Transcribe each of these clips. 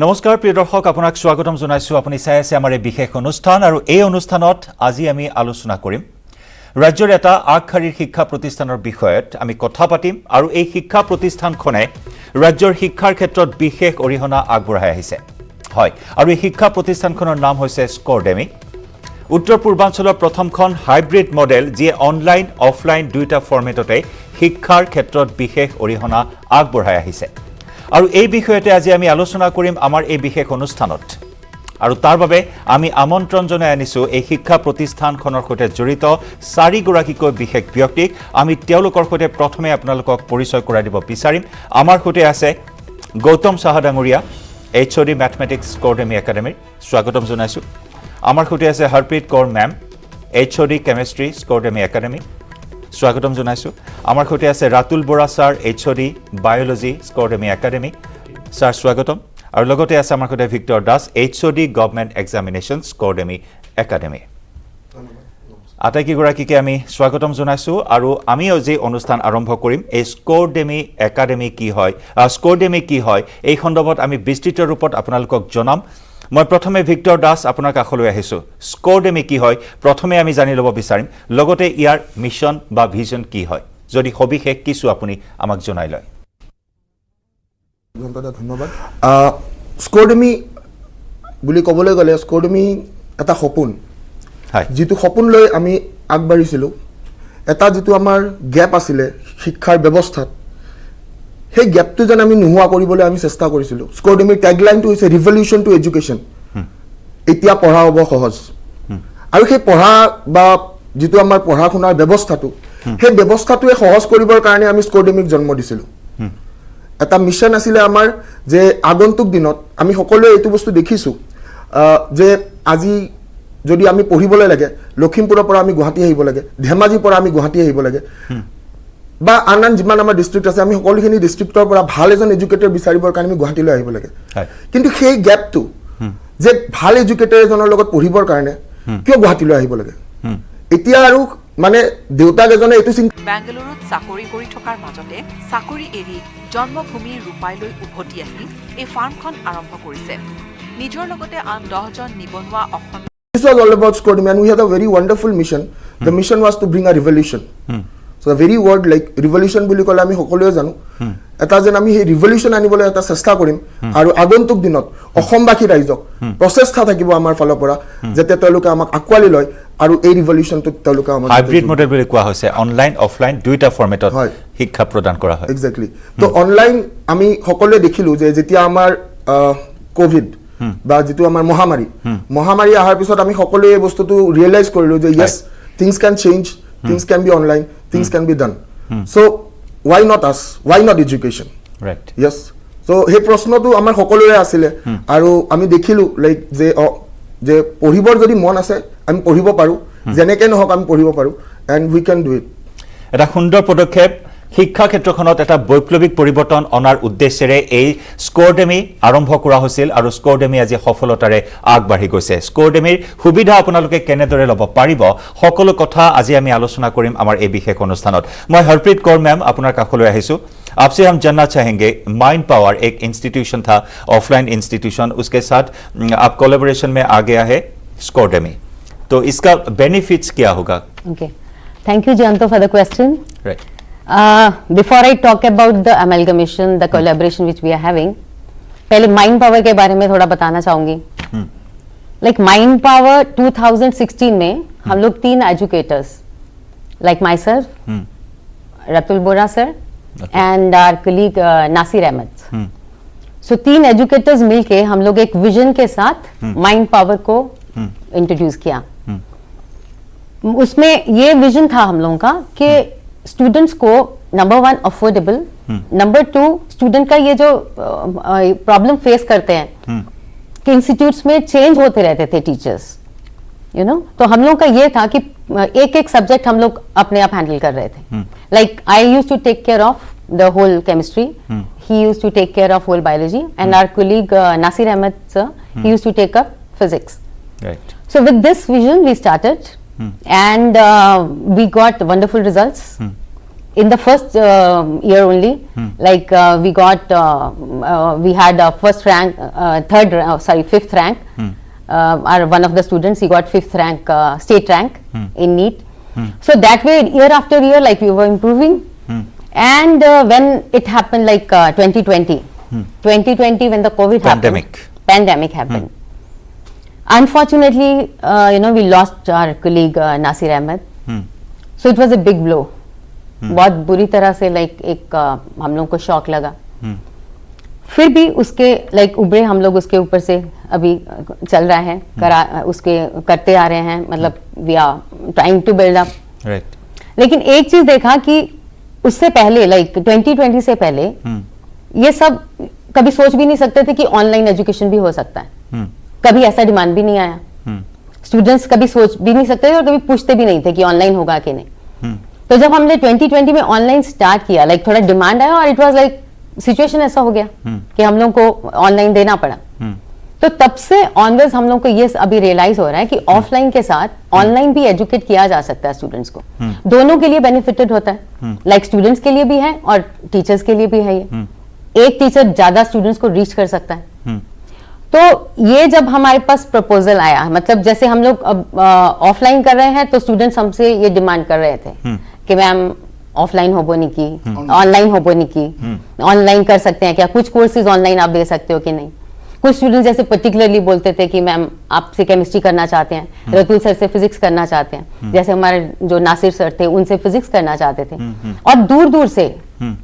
নমস্কাৰ প্ৰিয় দৰ্শক আপোনাক স্বাগতম জনাইছো আপুনি চাই আছে আমাৰ এই বিশেষ অনুষ্ঠান আৰু এই অনুষ্ঠানত আজি আমি আলোচনা কৰিম ৰাজ্যৰ এটা আগশাৰীৰ শিক্ষা প্ৰতিষ্ঠানৰ বিষয়ত আমি কথা পাতিম আৰু এই শিক্ষা প্ৰতিষ্ঠানখনে ৰাজ্যৰ শিক্ষাৰ ক্ষেত্ৰত বিশেষ অৰিহণা আগবঢ়াই আহিছে হয় আৰু এই শিক্ষা প্ৰতিষ্ঠানখনৰ নাম হৈছে স্কৰডেমি উত্তৰ পূৰ্বাঞ্চলৰ প্ৰথমখন হাইব্ৰিড মডেল যি অনলাইন অফলাইন দুইটা ফৰ্মেটতে শিক্ষাৰ ক্ষেত্ৰত বিশেষ অৰিহণা আগবঢ়াই আহিছে আৰু এই বিষয়তে আজি আমি আলোচনা কৰিম আমাৰ এই বিশেষ অনুষ্ঠানত আৰু তাৰ বাবে আমি আমন্ত্ৰণ জনাই আনিছো এই শিক্ষা প্ৰতিষ্ঠানখনৰ সৈতে জড়িত চাৰিগৰাকীকৈ বিশেষ ব্যক্তিক আমি তেওঁলোকৰ সৈতে প্ৰথমে আপোনালোকক পৰিচয় কৰাই দিব বিচাৰিম আমাৰ সৈতে আছে গৌতম সাহা ডাঙৰীয়া এইচঅডি ম্যাথমেটিক্স স্কৰডেমি একাডেমীৰ স্বাগতম জনাইছো আমাৰ সৈতে আছে Harpreet Kaur ma'am HOD chemistry Scoredemy academy স্বাগতম জনাইছো আমাৰ সৈতে আছে Ratul Bora sir HOD biology Scoredemy academy sir স্বাগতম আৰু লগতে আছে আমাৰ সৈতে Victor Das HOD government examination Scoredemy academy আটাইকেইগৰাকীকে আমি স্বাগতম জনাইছো আৰু আমি আজি অনুষ্ঠান আৰম্ভ কৰিম এই স্কৰডেমি একাডেমী কি হয় স্কৰডেমি কি হয় এই সন্দৰ্ভত আমি বিস্তৃত ৰূপত আপোনালোকক জনাম মই প্ৰথমে ভিক্টৰ দাস আপোনাৰ কাষলৈ আহিছো স্কৰডেমি কি হয় প্ৰথমে আমি জানি ল'ব বিচাৰিম লগতে ইয়াৰ মিশন বা ভিজন কি হয় যদি সবিশেষ কিছু আপুনি আমাক জনাই লয় ধন্যবাদ স্কৰডেমি বুলি ক'বলৈ গ'লে স্কৰডেমি এটা সপোন যেটো সপোন লৈ আমি আগবাঢ়িছিলো এটা যেটো আমাৰ গ্যাপ আছিলে শিক্ষাৰ ব্যৱস্থাত সেই গ্যাপটো যেন আমি নোহোৱা কৰিবলৈ আমি চেষ্টা কৰিছিলো স্কৰডেমিৰ ট্যাগলাইনটো হৈছে ৰিভলিউশন টু এডুকেশ্যন এতিয়া পঢ়া হ'ব সহজ আৰু সেই পঢ়া বা যেটো আমাৰ পঢ়া শুনাৰ ব্যৱস্থাটো সেই ব্যৱস্থাটোৱে সহজ কৰিবৰ কাৰণে আমি স্কৰডেমিক জন্ম দিছিলো এটা মিশন আছিলে আমাৰ যে আগন্তুক দিনত আমি সকলোৱে এইটো বস্তু দেখিছো যে আজি যদি আমি পঢ়িবলৈ লাগে লখিমপুৰৰ পৰা আমি গুৱাহাটী আহিব লাগে ধেমাজিৰ পৰা আমি গুৱাহাটী আহিব লাগে বা আন যিমান আমাৰ ডিস্ট্ৰিক্ট আছে আমি সকলোখিনি ডিস্ট্ৰিক্টৰ পৰা ভাল এজন এডুকেটৰ বিচাৰিবৰ কাৰণে আমি গুৱাহাটীলৈ আহিব লাগে কিন্তু সেই গ্যাপটো যে ভাল এডুকেটৰ এজনৰ লগত পঢ়িবৰ কাৰণে কিয় গুৱাহাটীলৈ আহিব লাগে এতিয়া আৰু মানে দেউতাক এজনে এইটো বেংগালুৰুত চাকৰি কৰি থকাৰ মাজতে চাকৰি এৰি জন্মভূমি ৰূপাইলৈ উভতি আহি এই ফাৰ্মখন আৰম্ভ কৰিছে নিজৰ লগতে আন 10 জন নিবনুৱা Assam This was all about Scodemy and we had a very wonderful mission. The mission was to bring a revolution. So the very word like revolution বুলি ক'লে আমি সকলোৱে জানো এটা যেন আমি সেই ৰিভলিউশন আনিবলৈ এটা চেষ্টা কৰিম আৰু আগন্তুক দিনত অসমবাসী ৰাইজক প্ৰচেষ্টা থাকিব আমাৰ ফালৰ পৰা যাতে তেওঁলোকে আমাক আকোৱালি লয় আৰু এই ৰিভলিউশনটো তেওঁলোকে আমাক হাইব্ৰিড মডেল বুলি কোৱা হৈছে অনলাইন অফলাইন দুইটা ফৰ্মেটত শিক্ষা প্ৰদান কৰা হয় এক্স্যাক্টলি তো অনলাইন আমি সকলোৱে দেখিলো যে যেতিয়া আমাৰ কোভিড বা যেটো আমাৰ মহামাৰী আহাৰ পিছত আমি সকলোৱে এই বস্তুটো ৰিয়েলাইজ কৰিলো যে yes things can change things can be online things can be done so why not us why not education right yes so সেই প্ৰশ্নটো আমাৰ সকলোৰে আছিল আৰু আমি দেখিলো লাইক যে পঢ়িবৰ যদি মন আছে আমি পঢ়িব পাৰো যেনেকৈ নহক আমি পঢ়িব পাৰো and we can do it এটা সুন্দৰ পদক্ষেপ শিক্ষা ক্ষেত্ৰখনত এটা বৈপ্লৱিক পৰিৱৰ্তন অনাৰ উদ্দেশ্যেৰে এই স্কৰডেমি আৰম্ভ কৰা হৈছিল আৰু স্কৰডেমি আজি সফলতাৰে আগবাঢ়ি গৈছে স্কৰডেমিৰ সুবিধা আপোনালোকে কেনেদৰে ল'ব পাৰিব সকলো কথা আজি আমি আলোচনা কৰিম আমাৰ এই বিশেষ অনুষ্ঠানত মই হৰপ্ৰীত কৌৰ মেম আপোনাৰ কাষলৈ আহিছো आपसे हम जानना चाहेंगे माइंड पावर एक इंस्टीट्यूशन था ऑफलाइन इंस्टीट्यूशन उसके साथ आप कोलैबोरेशन में आ गया है स्करडेमी तो इसका बेनिफिट्स क्या होगा okay thank you Jayanta for the question right Before I talk about the amalgamation, the collaboration which we are having, पहले माइंड पावर के बारे में थोड़ा बताना चाहूंगी लाइक माइंड पावर 2016 में हम लोग 3 educators like myself Ratul Bora sir and our colleague Nasir Ahmed so 3 educators मिलके हम लोग एक विजन के साथ माइंड पावर को इंट्रोड्यूस किया उसमें ये विजन था हम लोगों का कि स्टूडेंट्स को नंबर 1 अफोर्डेबल नंबर 2 स्टूडेंट का ये जो प्रॉब्लम फेस करते हैं कि इंस्टीट्यूट्स में चेंज होते रहते थे टीचर्स यू नो तो हम लोग का ये था कि एक सब्जेक्ट हम लोग अपने आप हैंडल कर रहे थे like I used to take care of the whole chemistry he used to take care of whole biology and our colleague Nasir Ahmed sir he used to take up physics right so with this vision we started and we got wonderful results in the first year only, like we got we had first rank, fifth rank. Our one of the students, he got 5th rank, state rank in NEET. So that way, year after year, like we were improving. And when it happened, like 2020, when the COVID pandemic happened. Unfortunately, we lost our colleague Nasir Ahmed. So it was a big blow. बहुत बुरी तरह से like एक हम लोग को shock लगा. फिर भी उसके लाइक उबरे हम लोग उसके ऊपर से अभी चल रहा है, उसके करते आ रहे हैं, मतलब we are trying to build up. लेकिन एक चीज देखा कि उससे पहले लाइक 2020 से पहले ये सब कभी सोच भी नहीं सकते थे कि ऑनलाइन एजुकेशन भी हो सकता है. कभी ऐसा डिमांड भी नहीं आया. स्टूडेंट्स कभी सोच भी नहीं सकते थे और कभी पूछते भी नहीं थे कि ऑनलाइन होगा कि नहीं. तो जब हमने 2020 में ऑनलाइन स्टार्ट किया, लाइक थोड़ा डिमांड आया और इट वाज लाइक सिचुएशन ऐसा हो गया कि हम लोग को ऑनलाइन देना पड़ा. तो तब से ऑनवर्ड्स हम लोग को ये अभी रियलाइज हो रहा है कि ऑफलाइन के साथ ऑनलाइन भी एजुकेट किया जा सकता है स्टूडेंट्स को. दोनों के लिए बेनिफिटेड होता है, लाइक स्टूडेंट्स के लिए भी है और टीचर्स के लिए भी है. ये एक टीचर ज्यादा स्टूडेंट्स को रीच कर सकता है. तो ये जब हमारे पास प्रपोजल आया, मतलब जैसे हम लोग ऑफलाइन कर रहे हैं तो स्टूडेंट्स हमसे ये डिमांड कर रहे थे कि मैम ऑफलाइन हो बोनी की, ऑनलाइन हो बोनी की, ऑनलाइन कर सकते हैं क्या, कुछ कोर्सेज ऑनलाइन आप दे सकते हो कि नहीं. कुछ स्टूडेंट्स जैसे पर्टिकुलरली बोलते थे कि मैम आपसे केमिस्ट्री करना चाहते हैं, रतुल सर से फिजिक्स करना चाहते हैं, जैसे हमारे जो नासिर सर थे उनसे फिजिक्स करना चाहते थे. और दूर दूर से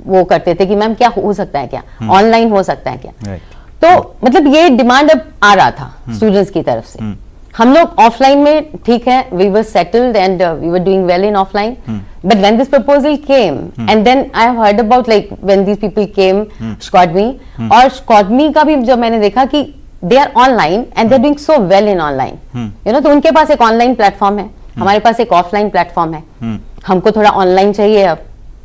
वो करते थे कि मैम क्या हो सकता है, क्या ऑनलाइन हो सकता है क्या. तो मतलब ये डिमांड अब आ रहा था स्टूडेंट्स की तरफ से. हम लोग ऑफलाइन में ठीक है, we were settled and we were doing well in offline. But when this proposal came and then I have heard about like when these people came Scoredemy, और स्कॉडमी का भी जब मैंने देखा कि they are online and they are doing so well in online, तो उनके पास एक ऑनलाइन प्लेटफॉर्म है, हमारे पास एक ऑफलाइन प्लेटफॉर्म है. हमको थोड़ा ऑनलाइन चाहिए अब,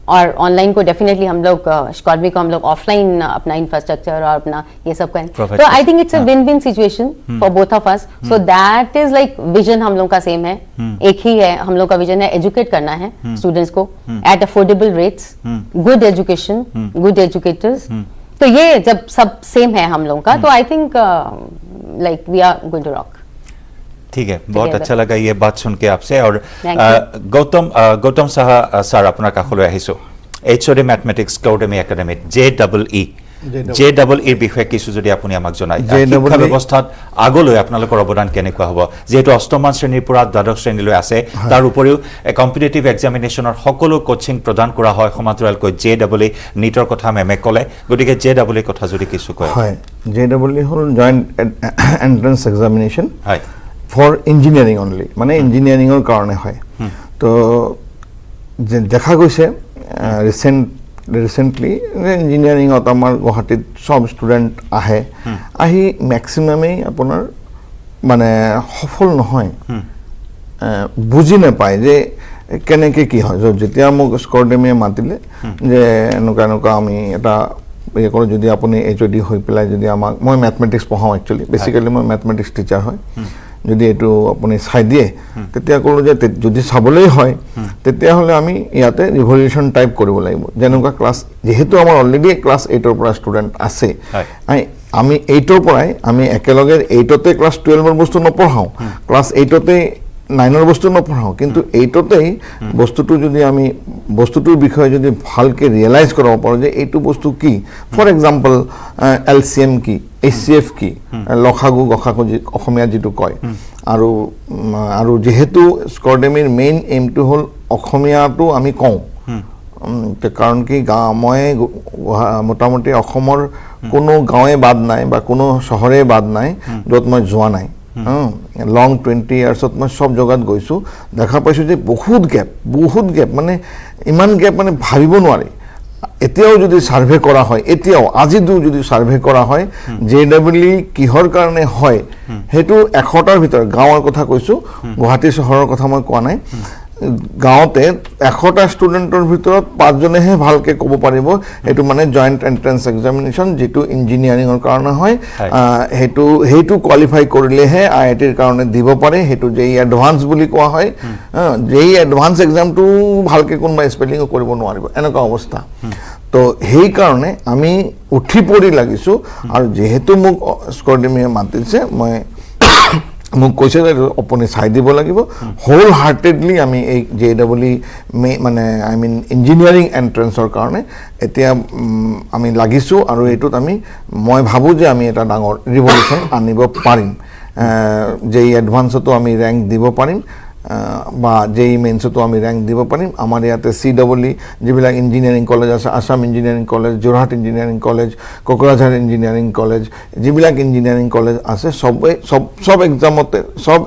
और ऑनलाइन को डेफिनेटली हम लोग स्कॉडमी को हम लोग ऑफलाइन अपना इंफ्रास्ट्रक्चर और अपना ये सब करें. तो I think it's a win win situation for both of us. So that is like vision हम लोग का सेम है, एक ही है. हम लोग का विजन है एजुकेट करना है स्टूडेंट्स को at affordable rates, good education, good educators. तो ये जब सब सेम है हम लोग का, तो I think like we are going to rock. ठीक है, बहुत अच्छा लगा ये बात सुन के आपसे. और गौतम साहा सर আপোনাৰ কাষলৈ আহিছো. HOD मैथमेटिक्स स्कॉडमी एकेडमी JEE বিষয়ে কিছু যদি আপুনি আমাক জনায়, শিক্ষা ব্যৱস্থাত আগলৈ আপোনালোকৰ অৱদান কেনেকুৱা হ'ব, যেহেতু অষ্টম শ্ৰেণীৰ পৰা দ্বাদশ শ্ৰেণীলৈ আছে, তাৰ উপৰিও কম্পিটিটিভ এক্সামিনেশ্যনৰ সকলো কোচিং প্ৰদান কৰা হয় সমান্তৰালকৈ JEE নীটৰ কথা মেমে ক'লে, গতিকে JEE কথা যদি কিছু কয়. হয়, JEE হ'ল জয়েন্ট এন্ট্ৰেন্স এক্সামিনেশ্যন হয় ফৰ ইঞ্জিনিয়াৰিং অনলি, মানে ইঞ্জিনিয়াৰিঙৰ কাৰণে হয়. তো দেখা গৈছে ৰিচেণ্টলি ইঞ্জিনিয়াৰিঙত আমাৰ গুৱাহাটীত সব ষ্টুডেণ্ট আহি মেক্সিমামেই আপোনাৰ মানে সফল নহয়, বুজি নাপায় যে কেনেকৈ কি হয়. যেতিয়া মোক স্কৰ্ডেমিয়ে মাতিলে যে এনেকুৱা এনেকুৱা আমি এটা এই কৰোঁ, যদি আপুনি HOD হৈ পেলাই যদি আমাক, মই মেথমেটিক্স পঢ়াওঁ একচুৱেলি, বেচিকেলি মই মেথমেটিক্স টিচাৰ হয়, যদি এইটো আপুনি চাই দিয়ে তেতিয়া ক'লোঁ যে যদি চাবলৈ হয় তেতিয়াহ'লে আমি ইয়াতে ৰিভলিউশ্যন টাইপ কৰিব লাগিব. যেনেকুৱা ক্লাছ, যিহেতু আমাৰ অলৰেডি ক্লাছ 8ৰ পৰা ষ্টুডেণ্ট আছে, আমি 8ৰ পৰাই আমি একেলগে 8তে ক্লাছ 12ৰ বস্তু নপঢ়াওঁ, ক্লাছ 8তে 9ৰ বস্তু নপঢ়াওঁ, কিন্তু 8তেই বস্তুটো যদি আমি বস্তুটোৰ বিষয়ে যদি ভালকৈ ৰিয়েলাইজ কৰিব পাৰোঁ যে এইটো বস্তু কি, ফৰ এক্সাম্পল LCM কি, HCF কি, লসাগু গসাগু অসমীয়া যিটো কয়, আৰু যিহেতু স্কৰ্ডেমিৰ মেইন এইমটো হ'ল অসমীয়াটো আমি কওঁ, কাৰণ কি মই মোটামুটি অসমৰ কোনো গাঁৱে বাদ নাই বা কোনো চহৰে বাদ নাই য'ত মই যোৱা নাই. লং 20 ইয়াৰ্ছত মই সব জেগাত গৈছোঁ, দেখা পাইছোঁ যে বহুত গেপ, মানে ইমান গেপ মানে ভাবিব নোৱাৰি. এতিয়াও যদি সাৰ্ভে কৰা হয়, এতিয়াও আজিও যদি সাৰ্ভে কৰা হয় JEE কিহৰ কাৰণে হয়, সেইটো 100টাৰ ভিতৰত, গাঁৱৰ কথা কৈছোঁ, গুৱাহাটী চহৰৰ কথা মই কোৱা নাই, গাঁৱতে 100টা ষ্টুডেণ্টৰ ভিতৰত 5জনেহে ভালকৈ ক'ব পাৰিব এইটো মানে জইণ্ট এণ্ট্ৰেন্স এক্সামিনেশ্যন যিটো ইঞ্জিনিয়াৰিঙৰ কাৰণে হয় সেইটো কোৱালিফাই কৰিলেহে IITৰ কাৰণে দিব পাৰে সেইটো JEE এডভান্স বুলি কোৱা হয় JEE এডভান্স এক্সামটো ভালকৈ কোনোবা স্পেলিঙো কৰিব নোৱাৰিব এনেকুৱা অৱস্থা তো সেইকাৰণে আমি উঠি পৰি লাগিছোঁ আৰু যিহেতু মোক স্কৰ্ডিমিয়ে মাতিছে মই মোক কৈছে যে আপুনি চাই দিব লাগিব হোল হাৰ্টেডলি আমি এই JEE মানে আই মিন ইঞ্জিনিয়াৰিং এণ্ট্ৰেন্সৰ কাৰণে এতিয়া আমি লাগিছোঁ আৰু এইটোত মই ভাবোঁ যে আমি এটা ডাঙৰ ৰিভলিউশ্যন আনিব পাৰিম JEE এডভান্সতো আমি ৰেংক দিব পাৰিম বা JEE মেইনছতো আমি ৰেংক দিব পাৰিম আমাৰ ইয়াতে CEE যিবিলাক ইঞ্জিনিয়াৰিং কলেজ আছে Assam engineering college Jorhat engineering college Kokrajhar engineering college যিবিলাক ইঞ্জিনিয়াৰিং কলেজ আছে সব এক্সামতে সব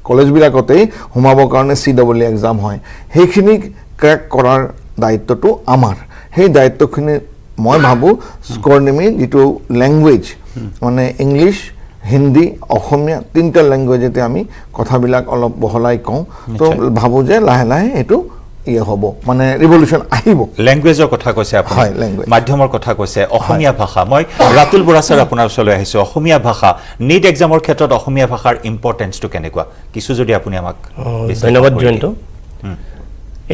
কলেজবিলাকতেই সোমাবৰ কাৰণে CEE এক্সাম হয় সেইখিনি ক্ৰেক কৰাৰ দায়িত্বটো আমাৰ সেই দায়িত্বখিনি মই ভাবোঁ স্কৰ্ডিমিৰ যিটো লেংগুৱেজ মানে ইংলিছ হিন্দী অসমীয়া তিনিটা লেংগুৱেজতে আমি কথাবিলাক অলপ বহলাই কওঁ তো ভাবোঁ যে লাহে লাহে এইটো হ'ব মানে ৰিভলিউশ্যন আহিব লেংগুৱেজৰ কথা কৈছে আপুনি মাধ্যমৰ কথা কৈছে অসমীয়া ভাষা মই ৰাতুল বৰা ছাৰ আপোনাৰ ওচৰলৈ আহিছোঁ অসমীয়া ভাষা নিট এক্সামৰ ক্ষেত্ৰত অসমীয়া ভাষাৰ ইম্পৰ্টেঞ্চটো কেনেকুৱা কিছু যদি আপুনি আমাক ধন্যবাদ জয়ন্ত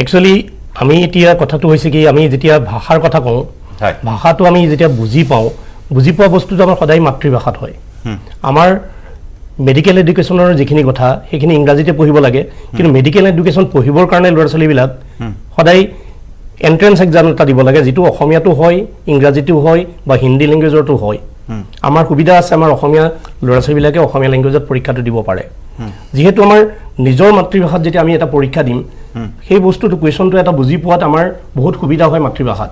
একচুৱেলি আমি এতিয়া কথাটো হৈছে কি আমি যেতিয়া ভাষাৰ কথা কওঁ ভাষাটো আমি যেতিয়া বুজি পোৱা বস্তুটো আমাৰ সদায় মাতৃভাষাত হয় আমাৰ মেডিকেল এডুকেশ্যনৰ যিখিনি কথা সেইখিনি ইংৰাজীতে পঢ়িব লাগে কিন্তু মেডিকেল এডুকেশ্যন পঢ়িবৰ কাৰণে ল'ৰা ছোৱালীবিলাক সদায় এণ্ট্ৰেন্স এক্সাম এটা দিব লাগে যিটো অসমীয়াটো হয় ইংৰাজীটো হয় বা হিন্দী লেংগুৱেজৰটো হয় আমাৰ সুবিধা আছে আমাৰ অসমীয়া ল'ৰা ছোৱালীবিলাকে অসমীয়া লেংগুৱেজত পৰীক্ষাটো দিব পাৰে যিহেতু আমাৰ নিজৰ মাতৃভাষাত যেতিয়া আমি এটা পৰীক্ষা দিম সেই বস্তুটো কুৱেশ্যনটো এটা বুজি পোৱাত আমাৰ বহুত সুবিধা হয় মাতৃভাষাত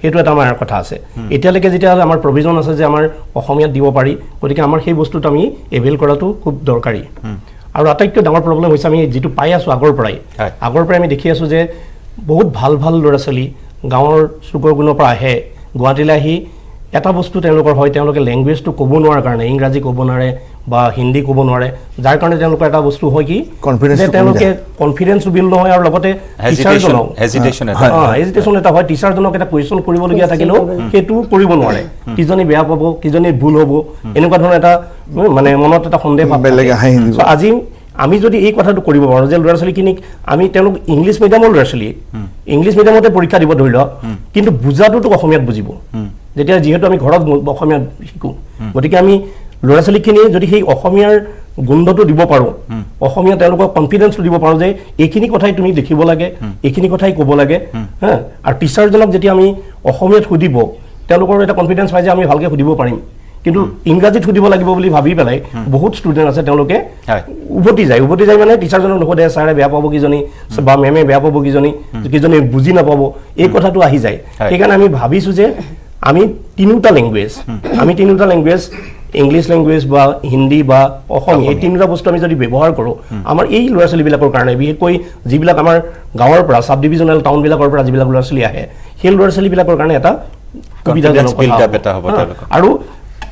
সেইটো এটা আমাৰ কথা আছে এতিয়ালৈকে যেতিয়া আমাৰ প্ৰভিজন আছে যে আমাৰ অসমীয়াত দিব পাৰি গতিকে আমাৰ সেই বস্তুটো আমি এভেইল কৰাটো খুব দৰকাৰী আৰু আটাইতকৈ ডাঙৰ প্ৰব্লেম হৈছে আমি যিটো পাই আছোঁ আগৰ পৰাই আমি দেখি আছোঁ যে বহুত ভাল ল'ৰা ছোৱালী গাঁৱৰ চুকৰ গুণৰ পৰা আহে গুৱাহাটীলৈ আহি এটা বস্তু তেওঁলোকৰ হয় তেওঁলোকে লেংগুৱেজটো ক'ব নোৱাৰাৰ কাৰণে ইংৰাজী ক'ব নোৱাৰে বা হিন্দী ক'ব নোৱাৰে যাৰ কাৰণে তেওঁলোকৰ এটা বস্তু হয় কি তেওঁলোকে কনফিডেন্স বিল্ড নহয় আৰু লগতে হেজিটেশ্যন এটা হয় টিচাৰজনক এটা কুৱেশ্যন কৰিবলগীয়া থাকিলেও সেইটো কৰিব নোৱাৰে কিজনী বেয়া পাব কিজনী ভুল হ'ব এনেকুৱা ধৰণৰ এটা মানে মনত এটা সন্দেহ ভাৱ আজি আমি যদি এই কথাটো কৰিব পাৰোঁ যে ল'ৰা ছোৱালীখিনিক আমি তেওঁলোক ইংলিছ মিডিয়ামৰ ল'ৰা ছোৱালী ইংলিছ মিডিয়ামতে পৰীক্ষা দিব ধৰি লওক কিন্তু বুজাটোতো অসমীয়াত বুজিব যেতিয়া যিহেতু আমি ঘৰত অসমীয়াত শিকোঁ গতিকে আমি ল'ৰা ছোৱালীখিনি যদি সেই অসমীয়াৰ গোন্ধটো দিব পাৰোঁ অসমীয়া তেওঁলোকক কনফিডেন্সটো দিব পাৰোঁ যে এইখিনি কথাই তুমি দেখিব লাগে এইখিনি কথাই ক'ব লাগে হা আৰু টিচাৰজনক যেতিয়া আমি অসমীয়াত সুধিব তেওঁলোকৰ এটা কনফিডেন্স পাই যে আমি ভালকৈ সুধিব পাৰিম কিন্তু ইংৰাজীত সুধিব লাগিব বুলি ভাবি পেলাই বহুত ষ্টুডেণ্ট আছে তেওঁলোকে উভতি যায় মানে টিচাৰজনক নুসুধে ছাৰে বেয়া পাব কিজনী বা মেমে বেয়া পাব কিজনী বুজি নাপাব এই কথাটো আহি যায় সেইকাৰণে আমি ভাবিছোঁ যে আমি তিনিটা লেংগুৱেজ ইংলিছ লেংগুৱেজ বা হিন্দী বা অসমীয়া এই তিনিটা বস্তু আমি যদি ব্যৱহাৰ কৰোঁ আমাৰ এই ল'ৰা ছোৱালীবিলাকৰ কাৰণে বিশেষকৈ যিবিলাক আমাৰ গাঁৱৰ পৰা চাব ডিভিজনেল টাউনবিলাকৰ পৰা যিবিলাক ল'ৰা ছোৱালী আহে সেই ল'ৰা ছোৱালীবিলাকৰ কাৰণে এটা সুবিধাজনক আৰু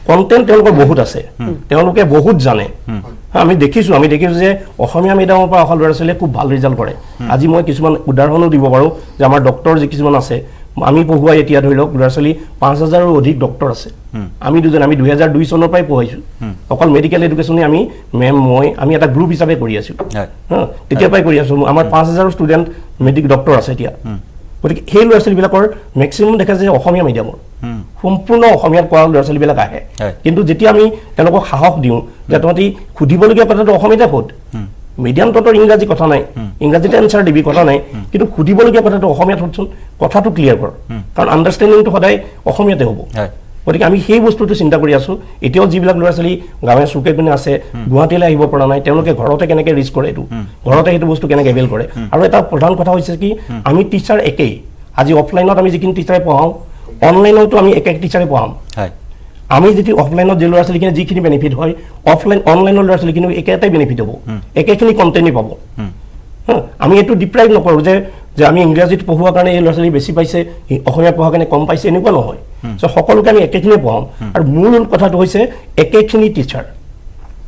কণ্টেণ্ট তেওঁলোকৰ বহুত আছে তেওঁলোকে বহুত জানে আমি দেখিছোঁ যে অসমীয়া মিডিয়ামৰ পৰা অহা ল'ৰা ছোৱালীয়ে খুব ভাল ৰিজাল্ট কৰে আজি মই কিছুমান উদাহৰণো দিব পাৰোঁ যে আমাৰ ডক্টৰ যি কিছুমান আছে আমি পঢ়ুৱাই এতিয়া ধৰি লওক ল'ৰা ছোৱালী 5,000ৰো অধিক ডক্টৰ আছে আমি 2002 চনৰ পৰাই পঢ়াইছোঁ অকল মেডিকেল এডুকেশ্যনে আমি এটা গ্ৰুপ হিচাপে কৰি আছোঁ তেতিয়াৰ পৰাই কৰি আছোঁ আমাৰ 5,000 ষ্টুডেণ্ট ডক্টৰ আছে এতিয়া গতিকে সেই ল'ৰা ছোৱালীবিলাকৰ মেক্সিমাম দেখা যায় অসমীয়া মিডিয়ামৰ সম্পূৰ্ণ অসমীয়াত কোৱা ল'ৰা ছোৱালীবিলাক আহে কিন্তু যেতিয়া আমি তেওঁলোকক সাহস দিওঁ যে তহঁতি সুধিবলগীয়া কথাটো অসমীয়াতে সোধ মিডিয়াম তহঁতৰ ইংৰাজী কথা নাই ইংৰাজীতে এনচাৰ দিবি কথা নাই কিন্তু সুধিবলগীয়া কথাটো অসমীয়াত সোধচোন কথাটো ক্লিয়াৰ কৰ কাৰণ আণ্ডাৰষ্টেণ্ডিংটো সদায় অসমীয়াতে হ'ব গতিকে আমি সেই বস্তুটো চিন্তা কৰি আছোঁ এতিয়াও যিবিলাক ল'ৰা ছোৱালী গাঁৱে চুকে কোণে আছে গুৱাহাটীলৈ আহিব পৰা নাই তেওঁলোকে ঘৰতে কেনেকৈ ৰিচ কৰে এইটো ঘৰতে সেইটো বস্তু কেনেকৈ এভেইল কৰে আৰু এটা প্ৰধান কথা হৈছে কি আমি টিচাৰ একেই আজি অফলাইনত আমি যিখিনি টিচাৰে পঢ়াওঁ অনলাইনতো আমি একে টিচাৰে পঢ়াম আমি যদি অফলাইনত যে ল'ৰা ছোৱালীখিনি যিখিনি বেনিফিট হয় অনলাইনৰ ল'ৰা ছোৱালীখিনিও একেটাই বেনিফিট হ'ব একেখিনি কণ্টেণ্টেই পাব আমি এইটো ডিপ্ৰাইভ নকৰোঁ যে আমি ইংৰাজীত পঢ়োৱাৰ কাৰণে এই ল'ৰা ছোৱালী বেছি পাইছে অসমীয়া পঢ়াৰ কাৰণে কম পাইছে এনেকুৱা নহয় চ' সকলোকে আমি একেখিনিয়ে পঢ়াম আৰু মূল কথাটো হৈছে একেখিনি টিচাৰ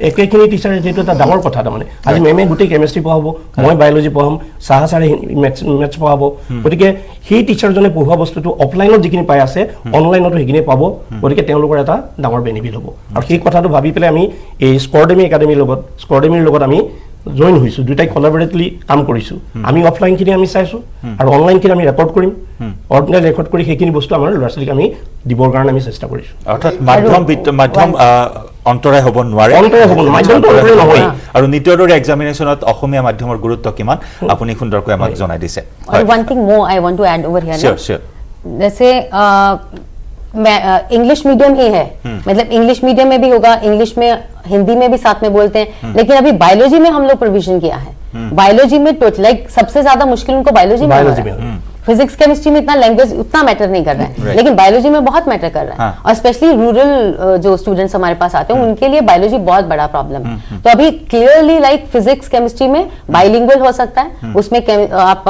একেখিনি টিচাৰে যিটো এটা ডাঙৰ কথা তাৰমানে আজি মেমে গোটেই কেমেষ্ট্ৰি পঢ়াব মই বায়'লজি পঢ়াম চাহা ছাৰে মেথছ পঢ়াব গতিকে সেই টিচাৰজনে পঢ়োৱা বস্তুটো অফলাইনত যিখিনি পাই আছে অনলাইনতো সেইখিনি পাব গতিকে তেওঁলোকৰ এটা ডাঙৰ বেনিফিট হ'ব আৰু সেই কথাটো ভাবি পেলাই আমি এই স্কৰডেমি একাডেমীৰ লগত আমি জইন হৈছোঁ দুটাই কলাবৰেটলি কাম কৰিছোঁ আমি অফলাইনখিনি আমি চাইছোঁ আৰু অনলাইনখিনি আমি ৰেকৰ্ড কৰিম অৰ্ডিনেল ৰেকৰ্ড কৰি সেইখিনি বস্তু আমাৰ ল'ৰা ছোৱালীক আমি দিবৰ কাৰণে আমি চেষ্টা কৰিছোঁ অৰ্থাৎ মাধ্যম অন্তৰায় হ'ব নোৱাৰে আৰু নিটৰ দৰে এক্সামিনেশ্যনত অসমীয়া মাধ্যমৰ গুৰুত্ব কিমান আপুনি সুন্দৰকৈ আমাক জনাই দিছে one thing more I want to add over here sure जैसे इंग्लिश मीडियम ही है मतलब इंग्लिश मीडियम में भी होगा इंग्लिश में हिंदी में भी साथ में बोलते हैं लेकिन अभी बायोलॉजी में हम लोग प्रोविजन किया है बायोलॉजी में लाइक सबसे ज्यादा मुश्किल उनको बायोलॉजी में फिजिक्स केमिस्ट्री में इतना लैंग्वेज उतना मैटर नहीं कर रहा है लेकिन बायोलॉजी में बहुत मैटर कर रहा है और स्पेशली रूरल जो स्टूडेंट्स हमारे पास आते हैं उनके लिए बायोलॉजी बहुत बड़ा प्रॉब्लम है तो अभी क्लियरली लाइक फिजिक्स केमिस्ट्री में बाइलिंगुअल हो सकता है उसमें आप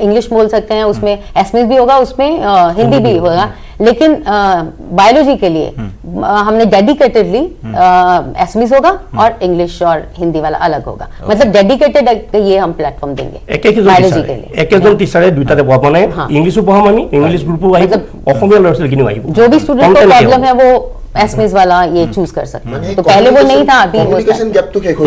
इंग्लिश बोल सकते हैं उसमें एसएमएस भी होगा उसमें हिंदी भी होगा लेकिन बायोलॉजी के लिए हमने डेडिकेटेडली एसएमएस होगा और इंग्लिश और हिंदी वाला अलग होगा मतलब डेडिकेटेड ये हम प्लेटफॉर्म देंगे बायोलॉजी के लिए একেজন টিচাৰে দুইটাতে পঢ়াব মানে ইংলিছো পঢ়াম আমি ইংলিশ গ্ৰুপো আহিব অসমীয়া ল'ৰা ছোৱালীখিনিও আহিব जो भी स्टूडेंट को प्रॉब्लम है वो एसएमएस वाला ये चूज कर सकते हैं तो पहले वो नहीं था अभी কমিউনিকেশ্যন গ্যাপটো শেষ হৈ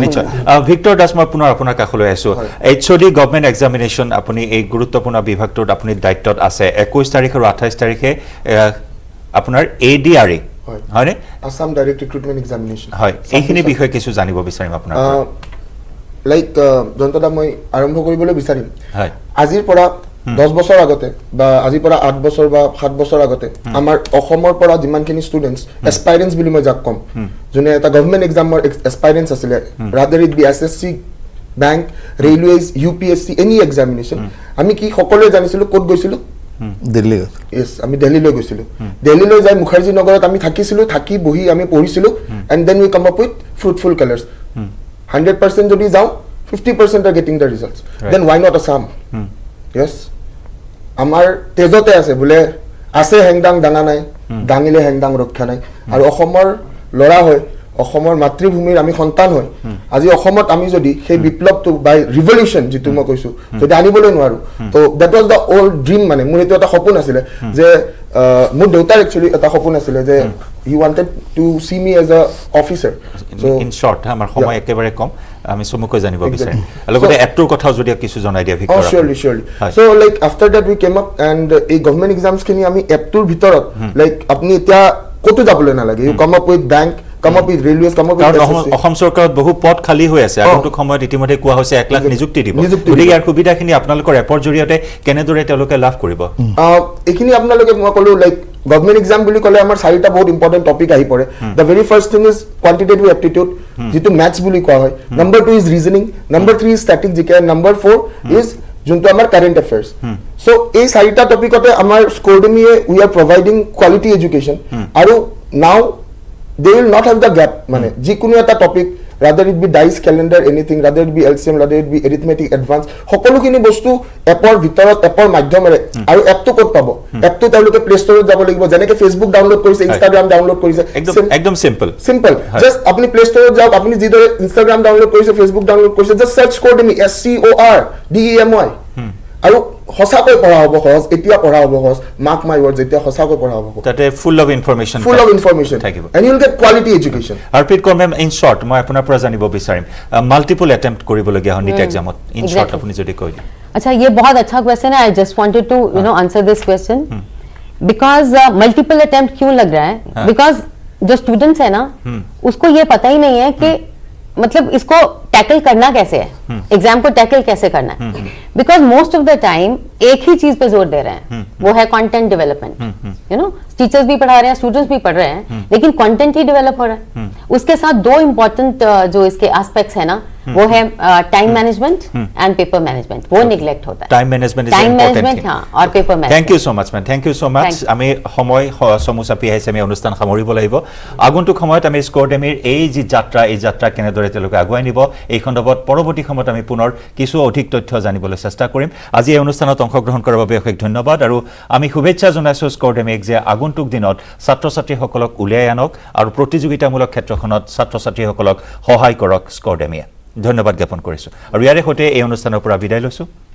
নিশ্চয় ভিক্টৰ দাস মই পুনৰ আপোনাৰ কাষলৈ আছো এইচঅডি গভৰ্ণমেণ্ট এক্সামিনেশ্যন আপুনি এই গুৰুত্বপূৰ্ণ বিভাগটোত আপুনি দায়িত্বত আছে 21 তাৰিখ আৰু 28 তাৰিখে আপোনাৰ এডিআৰএ হয়নে আসাম ডাইৰেক্ট ৰিক্ৰুটমেণ্ট এক্সামিনেশ্যন হয় এইখিনি বিষয়ে কিছু জানিব বিচাৰিম আপোনাৰ লাইক জন্তদা মই আৰম্ভ কৰিবলৈ বিচাৰিম হয় আজিৰ পৰা 10 বছৰ আগতে বা আজিৰ পৰা 8 বছৰ বা 7 বছৰ আগতে আমাৰ অসমৰ পৰা যিমানখিনি ষ্টুডেন্টস এস্পাইৰেন্টস বুলি মই যাক কম যোনে এটা গভৰ্ণমেণ্ট এক্সামৰ এস্পাইৰেন্টস আছিলে rather it be SSC bank railways UPSC any examination আমি কি সকলোৱে জানিছিলো ক'ত গৈছিলো দিল্লী ইয়েস আমি দিল্লীলৈ গৈছিলো দিল্লীলৈ যাই মুখাৰ্জী নগৰত আমি থাকিছিলো থাকি বহি আমি পঢ়িছিলো and then we come up with ফ্ৰুটফুল কালাৰ্স 100% যদি যাও 50% are getting the results then why not Assam yes আমাৰ তেজতে আছে বলে আছে হেংদাং ডাঙা নাই ডাঙিলে হেংদাং ৰক্ষা নাই আৰু অসমৰ লৰা হয় অসমৰ মাতৃভূমিৰ আমি সন্তান হয় আজি অসমত আমি যদি সেই বিপ্লৱটো বাই ৰিভলিউশন যেটো মই কৈছো যদি আনিবলৈ নোৱাৰো তো that was da old dream মানে মোৰ এটা সপোন আছিল যে মোৰ দেউতাৰ একচুয়ালি এটা সপোন আছিল যে he wanted to see me as a officer so in short আমাৰ সময় একেবাৰে কম আমি চমুকৈ জানিব বিচাৰিম লগতে এপটোৰ কথাও যদি কিছু জনাই দিয়া Victor surely so like after that we came up and এই গভৰ্ণমেণ্ট এক্সামছ খিনি আমি এপটোৰ ভিতৰত লাইক আপুনি এতিয়া কতো যাবলৈ নালাগে you come up with bank come up with railways come up with Assam চৰকাৰত বহু পদ খালী হৈ আছে আগন্তুক সময়ত ইতিমধ্যে কোৱা হৈছে 1 লাখ নিযুক্তি দিব গতিকে ইয়াৰ সুবিধাখিনি আপোনালোকৰ এপৰ জৰিয়তে কেনেদৰে তেওঁলোকে লাভ কৰিব এইখিনি আপোনালোকে মই ক'লো লাইক গভৰ্ণমেণ্ট এক্সাম বুলি ক'লে আমাৰ চাৰিটা বহুত ইম্পৰ্টেন্ট টপিক আহি পৰে the very first thing is quantitative aptitude যেটো ম্যাথছ বুলি কোৱা হয় number 2 is reasoning number 3 is static GK number 4 is যোনটো আমাৰ কাৰেন্ট এফেয়াৰ্স সো এই চাৰিটা টপিকতে আমাৰ স্কৰডেমিয়ে we are providing quality education আৰু now they will not have the gap মানে যিকোনো এটা topic rather it be dice calendar anything rather it be LCM rather it be arithmetic advance সকলোখিনি বস্তু এপৰ ভিতৰত এপৰ মাধ্যমেৰে আৰু এপটো ক'ত পাব এপটো তেওঁলোকে প্লে ষ্টৰত যাব লাগিব যেনেকৈ ফেসবুক ডাউনলোড কৰিছে ইনষ্টাগ্ৰাম ডাউনলোড কৰিছে একদম সিম্পল জাস্ট আপুনি প্লে ষ্টৰত যাওক আপুনি যিদৰে ইনষ্টাগ্ৰাম ডাউনলোড কৰিছে ফেসবুক ডাউনলোড কৰিছে জাস্ট সাৰ্চ স্কৰডেমি SCORDEMY আৰু হসাকৈ পঢ়া হ'ব সহজ এতিয়া পঢ়া হ'ব সহজ মাৰ্ক মাই ওয়াৰ্ডস এতিয়া হসাকৈ পঢ়া হ'ব তাতে ফুল অফ ইনফৰমেশন থাকিব and you will get quality education আৰপিত কম ইন শৰ্ট মই আপোনাৰ পৰা জানিব বিচাৰিম মাল্টিপল অ্যাটেম্প্ট কৰিবলগীয়া হয় নিট এক্সামত ইন শর্ট আপুনি যদি কৈ দিয়ে अच्छा ये बहुत अच्छा क्वेश्चन है I just wanted to answer this question because multiple attempt क्यों लग रहा है बिकॉज जो स्टूडेंट्स है ना उसको ये पता ही नहीं है कि मतलब इसको टैकल करना कैसे है एग्जाम को टैकल कैसे करना है because most of the time एक ही चीज पे जोर दे रहे हैं वो है content development you know teachers भी पढ़ा रहे हैं स्टूडेंट्स भी पढ़ रहे हैं लेकिन कंटेंट ही डेवलप हो रहा है उसके साथ दो इंपॉर्टेंट जो इसके एस्पेक्ट्स है ना वो है time management and paper management वो निग्लेक्ट होता है टाइम मैनेजमेंट हाँ और paper management thank you so much man thank you so much আমি সময় সমুচাপি আহিছে আমি অনুষ্ঠান সামৰিব লাগিব আগন্তুক সময়ত আমি স্কৰডেমিৰ এই যি যাত্ৰা এই যাত্ৰা কেনেদৰে তেওঁলোকে আগুৱাই নিব এই খণ্ডত পৰৱৰ্তী সময়ত আমি পুনৰ কিছু অধিক তথ্য জানিবলৈ চেষ্টা কৰিম আজি এই অনুষ্ঠানত অংশগ্ৰহণ কৰাৰ বাবে অশেষ ধন্যবাদ আৰু আমি শুভেচ্ছা জনাইছো স্কৰডেমিক যে আগন্তুক দিনত ছাত্ৰ ছাত্ৰীসকলক উলিয়াই আনক আৰু প্ৰতিযোগিতামূলক ক্ষেত্ৰখন বিদ্যালয়খনত ছাত্ৰ ছাত্ৰীসকলক সহায় কৰক স্কডেমিয়ে ধন্যবাদ জ্ঞাপন কৰিছোঁ আৰু ইয়াৰে সৈতে এই অনুষ্ঠানৰ পৰা বিদায় লৈছোঁ